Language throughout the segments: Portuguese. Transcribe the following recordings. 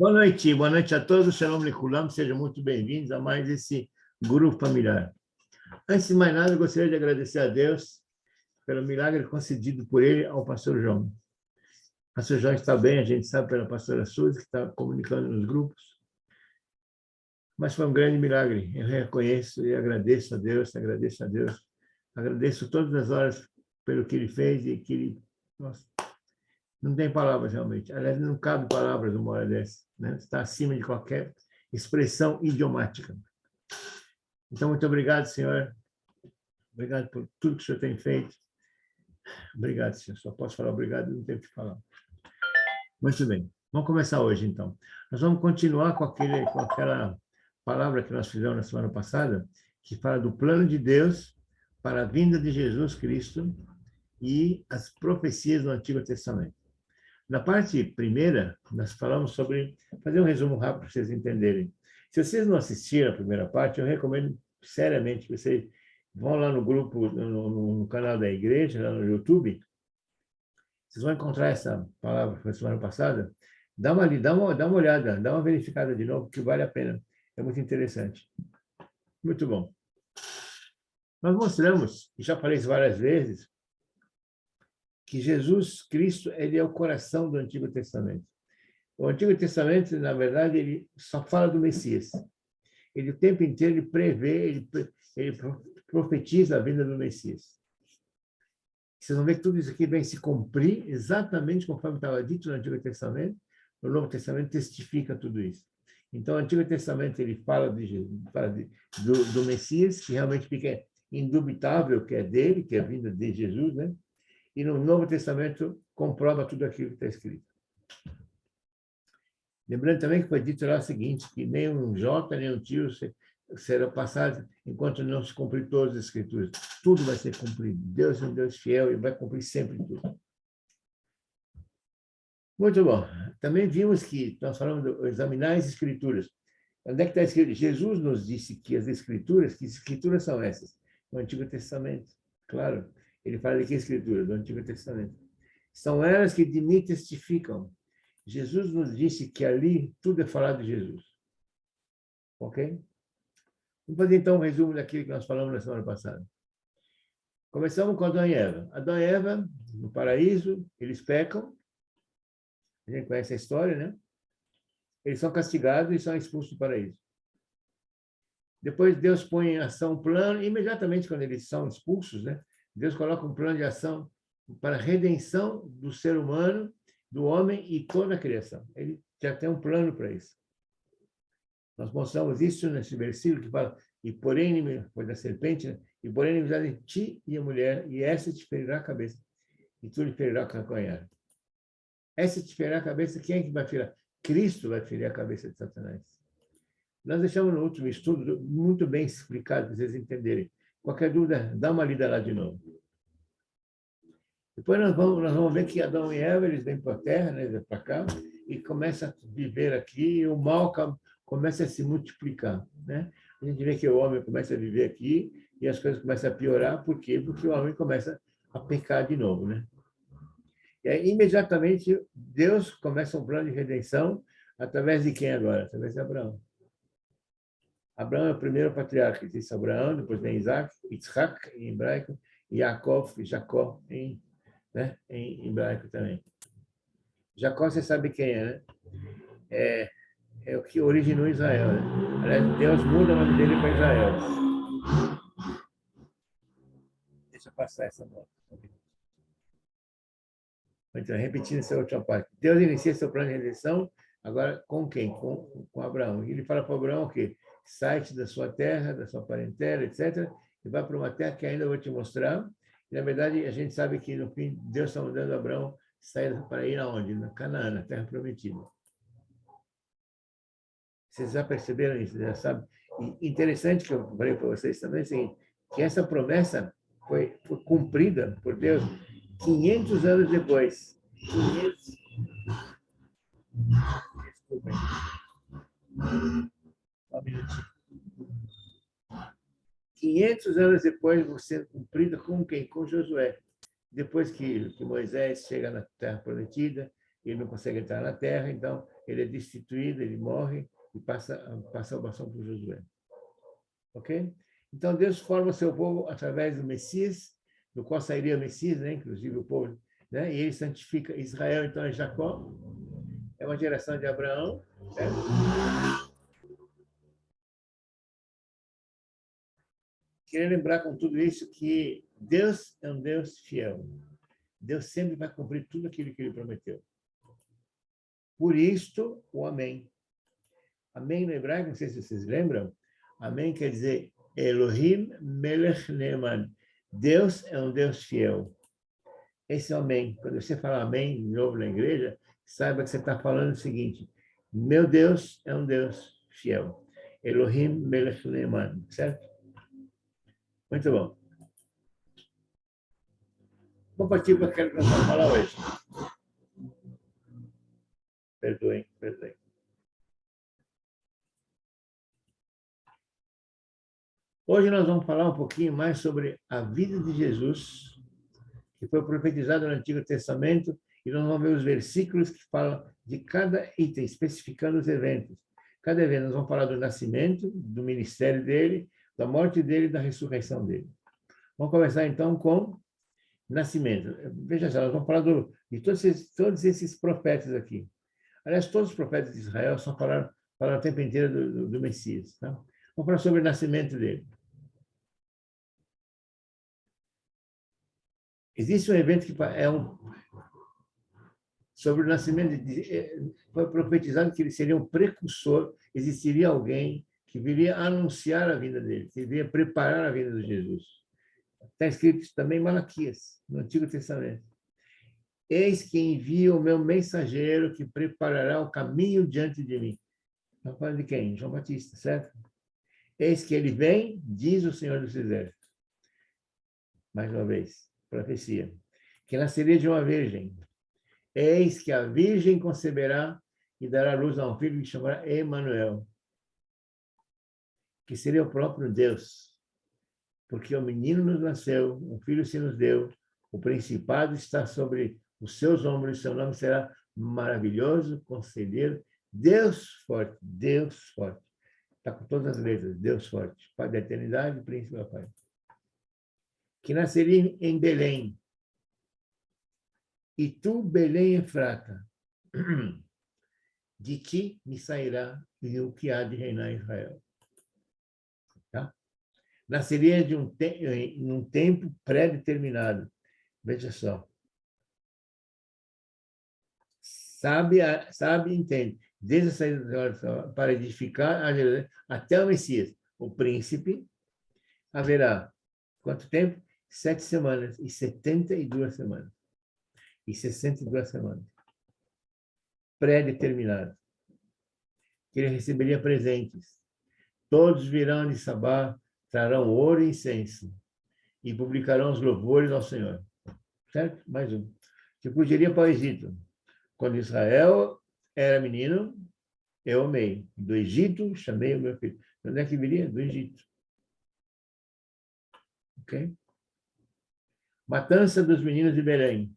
Boa noite a todos, Shalom Lekulam, sejam muito bem-vindos a mais esse grupo familiar. Antes de mais nada, eu gostaria de agradecer a Deus pelo milagre concedido por ele ao pastor João. O pastor João está bem, a gente sabe pela pastora Suzy, que está comunicando nos grupos, mas foi um grande milagre, eu reconheço e agradeço a Deus, agradeço todas as horas pelo que ele fez e que ele... Nossa, não tem palavras, realmente. Aliás, não cabe palavras numa hora dessa, né? Está acima de qualquer expressão idiomática. Então, muito obrigado, senhor. Obrigado por tudo que o senhor tem feito. Obrigado, senhor. Só posso falar obrigado, não tenho o que falar. Muito bem. Vamos começar hoje, então. Nós vamos continuar com aquela palavra que nós fizemos na semana passada, que fala do plano de Deus para a vinda de Jesus Cristo e as profecias do Antigo Testamento. Na parte primeira, nós falamos sobre... Fazer um resumo rápido para vocês entenderem. Se vocês não assistiram a primeira parte, eu recomendo seriamente que vocês vão lá no grupo, no canal da igreja, lá no YouTube. Vocês vão encontrar essa palavra que foi semana passada. Dá uma olhada, dá uma verificada de novo, que vale a pena. É muito interessante. Muito bom. Nós mostramos, e já falei isso várias vezes, que Jesus Cristo, ele é o coração do Antigo Testamento. O Antigo Testamento, na verdade, ele só fala do Messias. Ele o tempo inteiro ele prevê, ele profetiza a vinda do Messias. Vocês vão ver que tudo isso aqui vem se cumprir exatamente conforme estava dito no Antigo Testamento. O Novo Testamento testifica tudo isso. Então, o Antigo Testamento ele fala do Messias, que realmente fica indubitável que é dele, que é a vinda de Jesus, né? E no Novo Testamento comprova tudo aquilo que está escrito. Lembrando também que foi dito lá o seguinte, que nem um jota, nem um tio será passado enquanto não se cumprir todas as escrituras. Tudo vai ser cumprido. Deus é um Deus fiel e vai cumprir sempre tudo. Muito bom. Também vimos que nós falamos de examinar as escrituras. Onde é que está escrito? Jesus nos disse que as escrituras, que escrituras são essas? No Antigo Testamento. Claro, ele fala de que escrituras? Do Antigo Testamento. São elas que de mim testificam. Jesus nos disse que ali tudo é falado de Jesus. Ok? Vamos fazer então um resumo daquilo que nós falamos na semana passada. Começamos com Adão e Eva. Adão e Eva, no paraíso, eles pecam. A gente conhece a história, né? Eles são castigados e são expulsos do paraíso. Depois Deus põe em ação um plano, imediatamente quando eles são expulsos, né? Deus coloca um plano de ação para a redenção do ser humano, do homem e toda a criação. Ele já tem um plano para isso. Nós mostramos isso nesse versículo que fala, e porém, foi da serpente, né? E porém, inimizade em ti e a mulher, e essa te ferirá a cabeça, e tu lhe ferirá o calcanhar. Essa te ferirá a cabeça, quem é que vai ferir? Cristo vai ferir a cabeça de Satanás. Nós deixamos no último estudo muito bem explicado, para vocês entenderem. Qualquer dúvida, dá uma lida lá de novo. Depois nós vamos ver que Adão e Eva, eles vêm para a Terra, né, vêm para cá, e começam a viver aqui, e o mal começa a se multiplicar. Né? A gente vê que o homem começa a viver aqui, e as coisas começam a piorar. Por quê? Porque o homem começa a pecar de novo. Né? E aí, imediatamente, Deus começa um plano de redenção, através de quem agora? Através de Abraão. Abraão é o primeiro patriarca. Existe Abraão, depois vem Isaac, Yitzhak em hebraico, e Yaakov, Jacó em hebraico também. Jacó, você sabe quem é, né? É o que originou Israel. Né? Aliás, Deus muda o nome dele para Israel. Deixa eu passar essa nota. Então, repetindo essa última parte. Deus inicia seu plano de redenção, agora com quem? Com Abraão. Ele fala para Abraão o quê? Sai-te da sua terra, da sua parentela, etc., e vai para uma terra que ainda vou te mostrar. E, na verdade, a gente sabe que, no fim, Deus está mandando Abraão sair para ir aonde? Na Canaã, na terra prometida. Vocês já perceberam isso? Já sabem? E interessante que eu falei para vocês também, assim, que essa promessa foi cumprida por Deus 500 anos depois. 500... Desculpem. Um minutinho. 500 anos depois, você cumprida com quem? Com Josué. Depois que Moisés chega na Terra Prometida, ele não consegue entrar na terra, então ele é destituído, ele morre e passa a salvação para o Josué. Ok? Então Deus forma o seu povo através do Messias, do qual sairia o Messias, né? Inclusive o povo, né? E ele santifica Israel, então é Jacó, é uma geração de Abraão, certo? Queria lembrar com tudo isso que Deus é um Deus fiel. Deus sempre vai cumprir tudo aquilo que ele prometeu. Por isto, o amém. Amém no hebraico, não sei se vocês lembram, amém quer dizer Elohim Melech Neeman. Deus é um Deus fiel. Esse é o amém. Quando você fala amém de novo na igreja, saiba que você está falando o seguinte: meu Deus é um Deus fiel. Elohim Melech Neeman. Certo? Muito bom. Vamos partir para aquilo que nós vamos falar hoje. Perdoem, perdoem. Hoje nós vamos falar um pouquinho mais sobre a vida de Jesus, que foi profetizado no Antigo Testamento, e nós vamos ver os versículos que falam de cada item, especificando os eventos. Cada evento, nós vamos falar do nascimento, do ministério dele, da morte dele e da ressurreição dele. Vamos começar então com nascimento. Veja só, nós vamos falar de todos esses profetas aqui. Aliás, todos os profetas de Israel só falaram o tempo inteiro do Messias. Tá? Vamos falar sobre o nascimento dele. Existe um evento que sobre o nascimento, foi profetizado que ele seria um precursor, existiria alguém que viria anunciar a vinda dele, que viria preparar a vinda de Jesus. Está escrito isso também em Malaquias, no Antigo Testamento. Eis que envia o meu mensageiro que preparará o caminho diante de mim. Está falando de quem? João Batista, certo? Eis que ele vem, diz o Senhor dos Exércitos. Mais uma vez, profecia. Que nasceria de uma virgem. Eis que a virgem conceberá e dará luz a um filho que chamará Emanuel, que seria o próprio Deus. Porque o menino nos nasceu, um filho se nos deu, o principado está sobre os seus ombros, seu nome será maravilhoso, conselheiro, Deus forte, Deus forte. Está com todas as letras, Deus forte, Pai da eternidade, príncipe da paz. Que nasceria em Belém. E tu, Belém Efrata, de ti me sairá o que há de reinar em Israel. Tá? Nasceria em um tempo pré-determinado. Veja só. Sabe e entende. Desde a saída para edificar a Jerusalém até o Messias. O príncipe haverá quanto tempo? 7 semanas e 72 semanas. E 62 semanas. Pré-determinado. Que ele receberia presentes. Todos virão de Sabá, trarão ouro e incenso, e publicarão os louvores ao Senhor. Certo? Mais um. Que fugiria para o Egito. Quando Israel era menino, eu amei. Do Egito, chamei o meu filho. De onde é que viria? Do Egito. Ok? Matança dos meninos de Belém.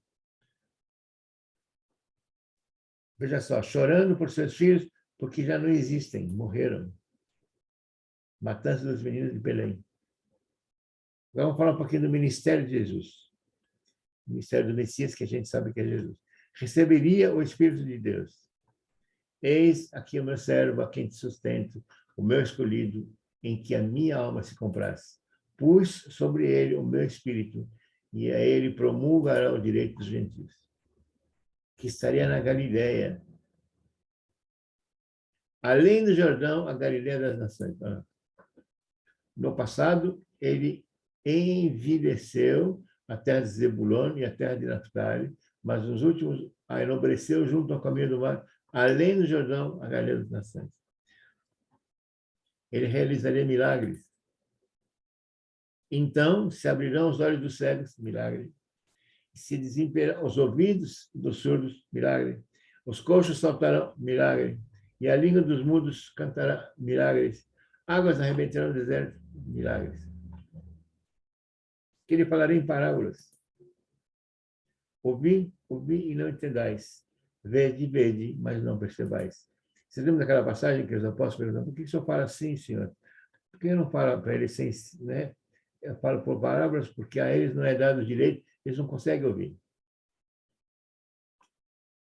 Veja só, chorando por seus filhos, porque já não existem, morreram. Matança dos meninos de Belém. Vamos falar um pouquinho do ministério de Jesus. O ministério do Messias, que a gente sabe que é Jesus. Receberia o Espírito de Deus. Eis aqui o meu servo, a quem te sustento, o meu escolhido, em que a minha alma se compraz. Pus sobre ele o meu espírito, e a ele promulgará o direito dos gentios. Que estaria na Galileia. Além do Jordão, a Galileia das nações. No passado, ele envileceu a terra de Zebulon e a terra de Naftali, mas nos últimos a enobreceu junto ao caminho do mar, além do Jordão, a Galileia das nações. Ele realizaria milagres. Então se abrirão os olhos dos cegos, milagre. Se desemperarão os ouvidos dos surdos, milagre. Os coxos saltarão, milagre. E a língua dos mudos cantará, milagres. Águas arrebentarão no deserto, milagres. Que ele falaria em parábolas. Ouvi e não entendais. vede, mas não percebais. Você lembra daquela passagem que os apóstolos perguntam, por que o senhor fala assim, senhor? Por que eu não falo para eles sem, né? Eu falo por palavras porque a eles não é dado o direito, eles não conseguem ouvir.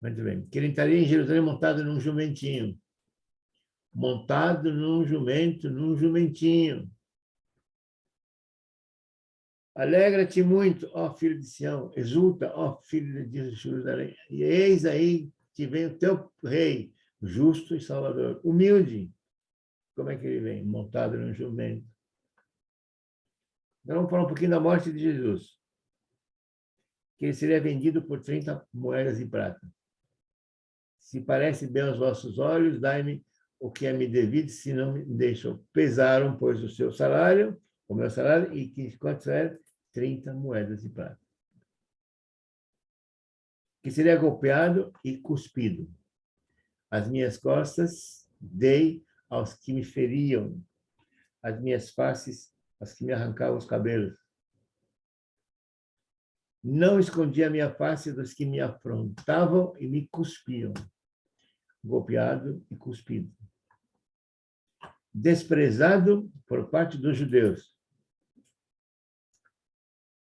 Muito bem. Que ele estaria em Jerusalém montado num jumentinho. Montado num jumento, num jumentinho. Alegra-te muito, ó filho de Sião. Exulta, ó filho de Jerusalém. E eis aí que vem o teu rei, justo e salvador. Humilde. Como é que ele vem? Montado num jumento. Então, vamos falar um pouquinho da morte de Jesus. Que ele seria vendido por 30 moedas de prata. Se parece bem aos vossos olhos, dai-me o que é me devido, se não me deixam. Pesaram, pois, o seu salário, o meu salário, e que quanto era? 30 moedas de prata. Que seria golpeado e cuspido. As minhas costas dei aos que me feriam, as minhas faces aos que me arrancavam os cabelos. Não escondi a minha face dos que me afrontavam e me cuspiam. Golpeado e cuspido. Desprezado por parte dos judeus.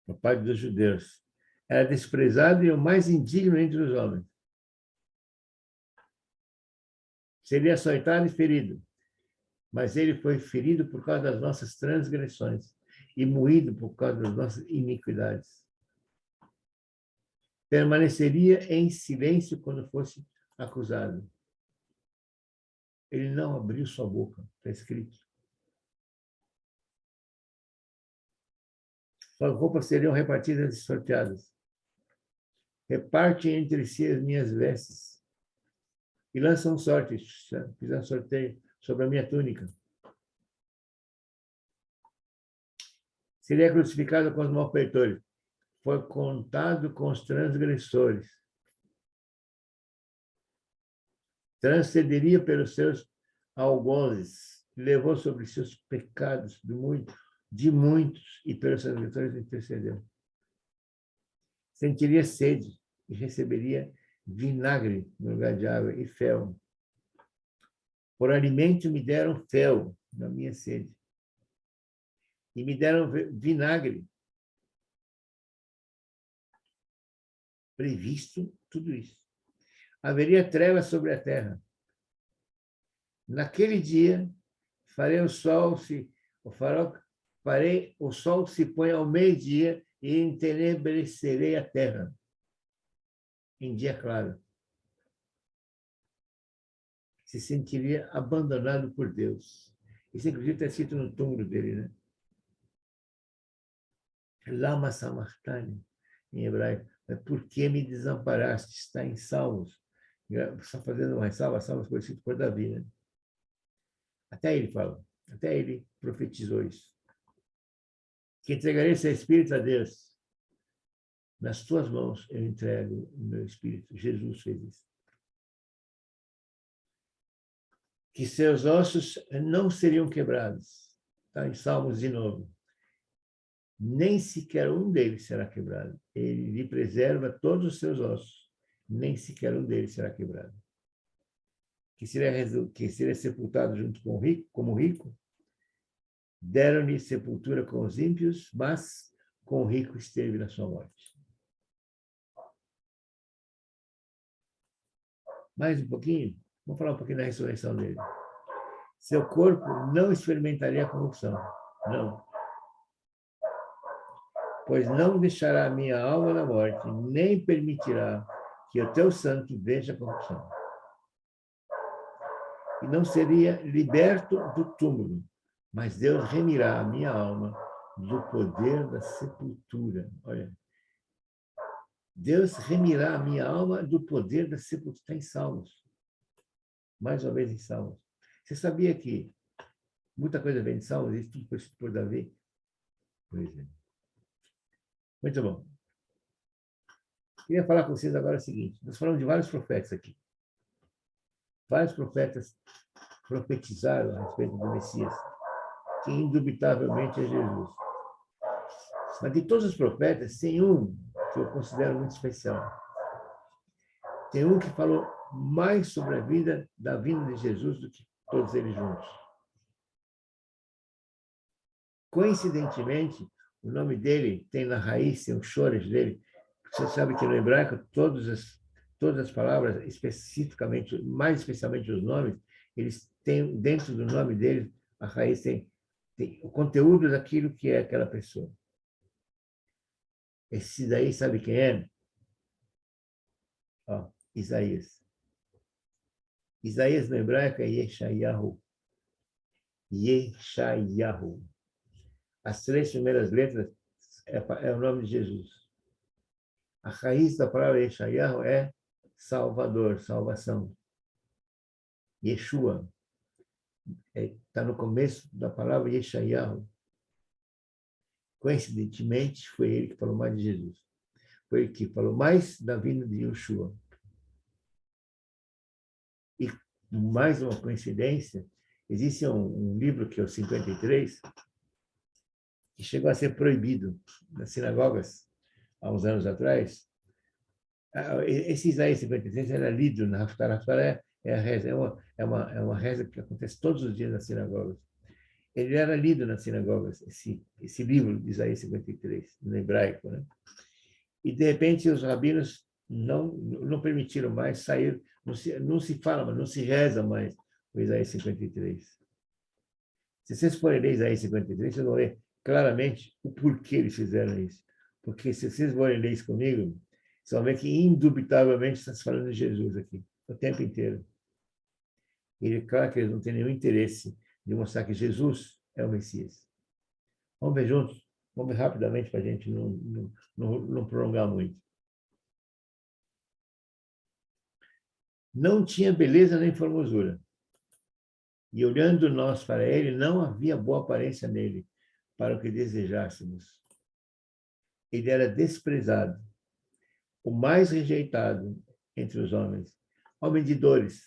Por parte dos judeus. Era desprezado e o mais indigno entre os homens. Seria açoitado e ferido. Mas ele foi ferido por causa das nossas transgressões e moído por causa das nossas iniquidades. Permaneceria em silêncio quando fosse acusado. Ele não abriu sua boca, está escrito. Suas roupas seriam repartidas e sorteadas. Reparte entre si as minhas vestes e lançam sorte, fizeram sorteio sobre a minha túnica. Seria crucificado com os malfeitores. Foi contado com os transgressores. Transcederia pelos seus algozes. Levou sobre seus pecados de muitos e pelos transgressores intercedeu. Sentiria sede e receberia vinagre no lugar de água e fel. Por alimento me deram fel na minha sede. E me deram vinagre. Previsto tudo isso. Haveria trevas sobre a terra. Naquele dia, farei o sol se põe ao meio-dia e entenebrecerei a terra em dia claro. Se sentiria abandonado por Deus. Isso, inclusive, está escrito no túmulo dele, né? Lama Samartani, em hebraico. Por que me desamparaste? Está em Salmos. Está fazendo uma ressalva, Salmos foi escrito por Davi, né? Até ele fala, até ele profetizou isso. Que entregarei seu espírito a Deus. Nas tuas mãos eu entrego o meu espírito. Jesus fez isso. Que seus ossos não seriam quebrados. Está em Salmos de novo. Nem sequer um deles será quebrado. Ele lhe preserva todos os seus ossos. Nem sequer um deles será quebrado. Que seria sepultado junto com o rico, como rico. Deram-lhe sepultura com os ímpios, mas com o rico esteve na sua morte. Mais um pouquinho? Vamos falar um pouquinho da ressurreição dele. Seu corpo não experimentaria a corrupção. Não. Pois não deixará a minha alma na morte, nem permitirá que o teu santo veja a corrupção. E não seria liberto do túmulo, mas Deus remirá a minha alma do poder da sepultura. Olha, Deus remirá a minha alma do poder da sepultura. Está em Salmos. Mais uma vez em Salmos. Você sabia que muita coisa vem de Salmos, isso tudo foi escrito por Davi? Pois é. Muito bom. Queria falar com vocês agora o seguinte. Nós falamos de vários profetas aqui. Vários profetas profetizaram a respeito do Messias, que indubitavelmente é Jesus. Mas de todos os profetas, tem um que eu considero muito especial. Tem um que falou mais sobre a vida da vinda de Jesus do que todos eles juntos. Coincidentemente, o nome dele tem na raiz, tem os chores dele. Você sabe que no hebraico todas as palavras, especificamente, mais especialmente os nomes, eles têm dentro do nome dele, a raiz tem o conteúdo daquilo que é aquela pessoa. Esse daí, sabe quem é? Ó, Isaías. Isaías no hebraico é Yeshayahu. Yeshayahu. As 3 primeiras letras é o nome de Jesus. A raiz da palavra Yeshayahu é Salvador, salvação. Yeshua. Está no começo da palavra Yeshayahu. Coincidentemente, foi ele que falou mais de Jesus. Foi ele que falou mais da vinda de Yeshua. E mais uma coincidência, existe um livro que é o 53, que chegou a ser proibido nas sinagogas há uns anos atrás. Esse Isaías 53 era lido na Haftarah. Haftarah é a reza, é uma reza que acontece todos os dias nas sinagogas. Ele era lido nas sinagogas, esse livro de Isaías 53, no hebraico, né? E, de repente, os rabinos não permitiram mais sair, não se fala, mas não se reza mais o Isaías 53. Se vocês forem ler Isaías 53, vocês vão ver claramente o porquê eles fizeram isso. Porque se vocês forem ler isso comigo, vocês vão ver que, indubitavelmente, está se falando de Jesus aqui, o tempo inteiro. E é claro que eles não têm nenhum interesse de mostrar que Jesus é o Messias. Vamos ver juntos? Vamos ver rapidamente para a gente não prolongar muito. Não tinha beleza nem formosura. E olhando nós para ele, não havia boa aparência nele, para o que desejássemos. Ele era desprezado, o mais rejeitado entre os homens, homem de dores,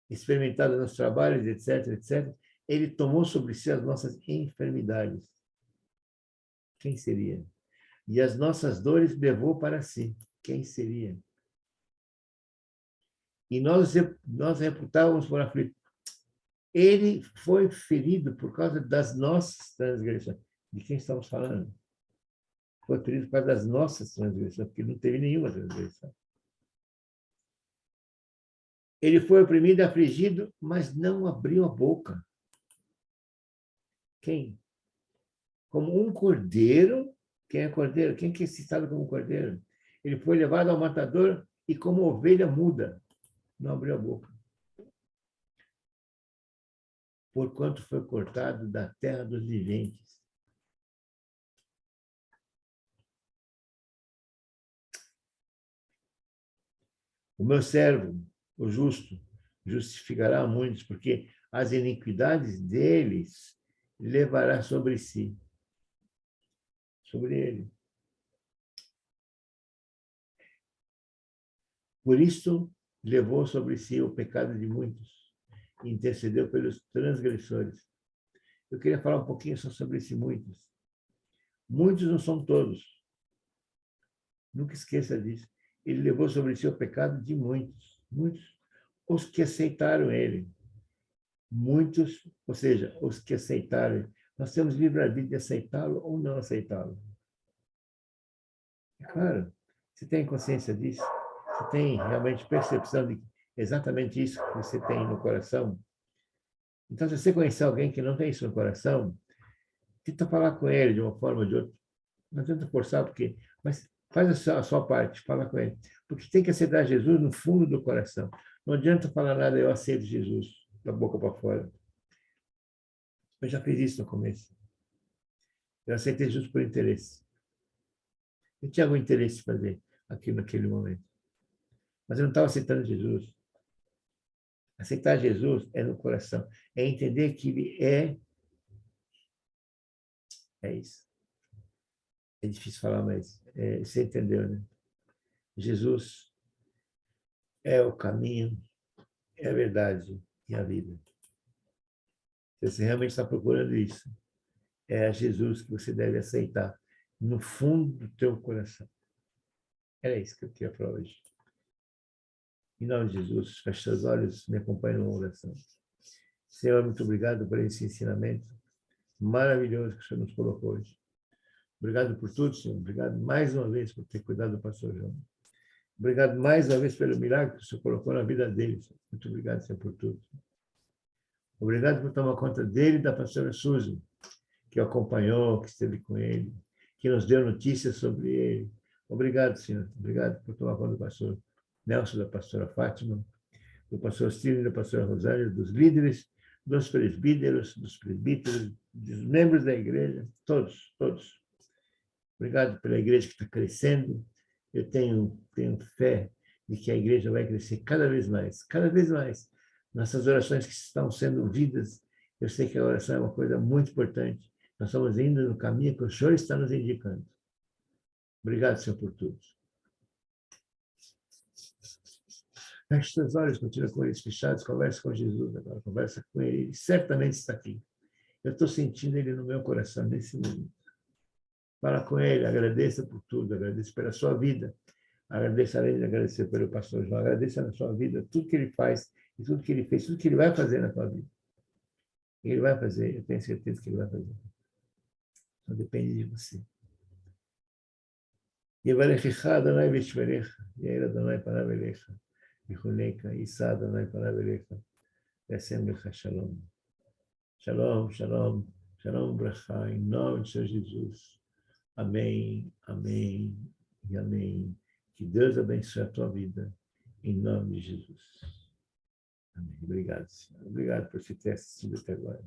experimentado nos trabalhos, etc., etc., ele tomou sobre si as nossas enfermidades. Quem seria? E as nossas dores levou para si. Quem seria? E nós reputávamos por aflito. Ele foi ferido por causa das nossas transgressões. De quem estamos falando? Foi ferido por causa das nossas transgressões, porque não teve nenhuma transgressão. Ele foi oprimido e afligido, mas não abriu a boca. Quem? Como um cordeiro. Quem é cordeiro? Quem que é citado como cordeiro? Ele foi levado ao matador e como ovelha muda, não abriu a boca. Porquanto foi cortado da terra dos viventes. O meu servo, o justo, justificará a muitos, porque as iniquidades deles levará sobre si. Sobre ele. Por isso, levou sobre si o pecado de muitos e intercedeu pelos transgressores. Eu queria falar um pouquinho só sobre esse muitos. Muitos não são todos. Nunca esqueça disso. Ele levou sobre si o pecado de muitos. Muitos. Os que aceitaram ele. Muitos, ou seja, os que aceitaram. Nós temos livre-arbítrio de aceitá-lo ou não aceitá-lo. É claro. Você tem consciência disso? Você tem realmente percepção de exatamente isso que você tem no coração? Então, se você conhecer alguém que não tem isso no coração, tenta falar com ele de uma forma ou de outra. Não tenta forçar, mas faz a sua parte, fala com ele. Porque tem que aceitar Jesus no fundo do coração. Não adianta falar nada, eu aceito Jesus, da boca para fora. Eu já fiz isso no começo. Eu aceitei Jesus por interesse. Eu tinha algum interesse em fazer aquilo naquele momento. Mas eu não estava aceitando Jesus. Aceitar Jesus é no coração. É entender que ele é. É isso. É difícil falar, mas você entendeu, né? Jesus é o caminho, é a verdade e a vida. Se você realmente está procurando isso, é a Jesus que você deve aceitar no fundo do teu coração. Era isso que eu queria falar hoje. Em nome de Jesus, feche seus olhos, me acompanhe numa oração. Senhor, muito obrigado por esse ensinamento maravilhoso que o Senhor nos colocou hoje. Obrigado por tudo, Senhor. Obrigado mais uma vez por ter cuidado do pastor João. Obrigado mais uma vez pelo milagre que o Senhor colocou na vida dele, Senhor. Muito obrigado, Senhor, por tudo. Obrigado por tomar conta dele e da pastora Suzy, que o acompanhou, que esteve com ele, que nos deu notícias sobre ele. Obrigado, Senhor. Obrigado por tomar conta do pastor Nelson, da pastora Fátima, do pastor Cílio, da pastora Rosário, dos líderes, dos presbíteros, dos membros da igreja, todos, todos. Obrigado pela igreja que está crescendo. Eu tenho fé de que a igreja vai crescer cada vez mais, cada vez mais. Nossas orações que estão sendo ouvidas, eu sei que a oração é uma coisa muito importante. Nós estamos indo no caminho que o Senhor está nos indicando. Obrigado, Senhor, por tudo. Feche seus olhos, continua com eles fechados, conversa com Jesus agora, conversa com ele, ele certamente está aqui. Eu estou sentindo ele no meu coração nesse momento. Fala com ele, agradeça por tudo, agradeça pela sua vida, agradeça além de agradecer pelo pastor João, agradeça na sua vida tudo que ele faz, e tudo que ele fez, tudo que ele vai fazer na sua vida. Ele vai fazer, eu tenho certeza que ele vai fazer. Só depende de você. יברכך אדוני וישמרך, יאיר אדוני פניו אליך, ויחונך, יישא אדוני פניו אליך, וישם לך שלום. Shalom, shalom, shalom, brachá, em nome de Senhor Jesus. Amém, amém e amém. Que Deus abençoe a tua vida, em nome de Jesus. Amém. Obrigado, Senhor. Obrigado por você ter assistido até agora.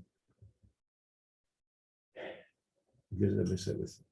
Deus abençoe você.